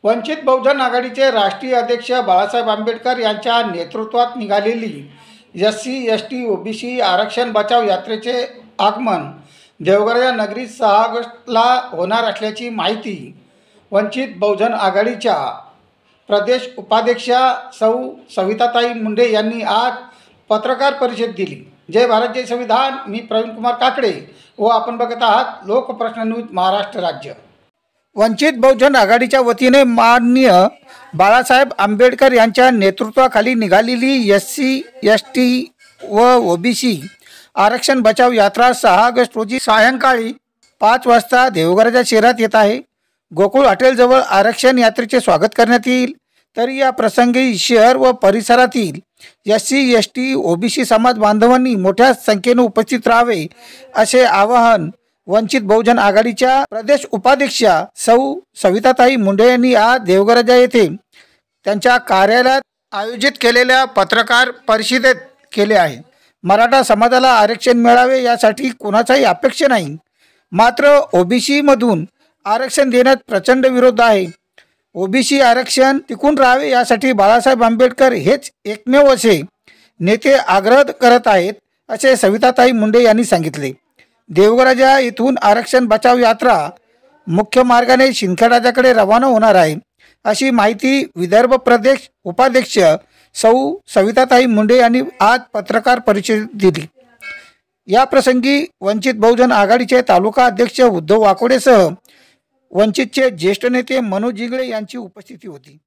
वंचित बहुजन आघाडीचे राष्ट्रीय अध्यक्ष बाळासाहेब आंबेडकर यांच्या नेतृत्वात निघालेली SC ST OBC आरक्षण बचाव यात्रेचे आगमन देवगराजा नगरीत 6 ऑगस्टला होणार असल्याची माहिती वंचित बहुजन आघाडीच्या प्रदेश उपाध्यक्षा सौ सविताताई मुंडे यांनी आज पत्रकार परिषद दिली। जय भारत जय संविधान। मी प्रवीण कुमार काकडे व आपण बघत आहात लोकप्रश्न न्यूज महाराष्ट्र राज्य। वंचित बहुजन आघाडीच्या वतीने माननीय बाळासाहेब आंबेडकर यांच्या नेतृत्वाखाली निघालेली SC ST व OBC आरक्षण बचाव यात्रा 6 ऑगस्ट रोजी सायंकाळी 5 वाजता देवगराजा शहरात येत आहे। गोकुळ हॉटेलजवळ आरक्षण यात्रेचे स्वागत करण्यात येईल। तरी या प्रसंगी शहर व परिसरातील SC ST OBC समाज बांधवांनी मोठ्या संख्येने उपस्थित राहावे असे आवाहन वंचित बहुजन आघाडीच्या प्रदेश उपाध्यक्षा सौ सविताताई मुंडे यांनी आज देवगराजा येथे त्यांच्या कार्यालयात आयोजित केलेल्या पत्रकार परिषदेत केले आहे। मराठा समाजाला आरक्षण मिळावे यासाठी कोणाचाही अपेक्षा नाही, मात्र OBC मधून आरक्षण देण्यात प्रचंड विरोध आहे। OBC आरक्षण टिकून राहावे यासाठी बाळासाहेब आंबेडकर हेच एकमेव असे नेते आग्रह करत आहेत असे सविताताई मुंडे यांनी सांगितले। देवगराजा येथून आरक्षण बचाव यात्रा मुख्य मार्गाने शिंदखेडाकडे रवाना होणार आहे अशी माहिती विदर्भ प्रदेश उपाध्यक्ष सौ सविताताई मुंडे यांनी आज पत्रकार परिषदेत दिली। या प्रसंगी वंचित बहुजन आघाडीचे तालुका अध्यक्ष उद्धव वाकोडेसह वंचितचे ज्येष्ठ नेते मनोज जिगळे यांची उपस्थिती होती।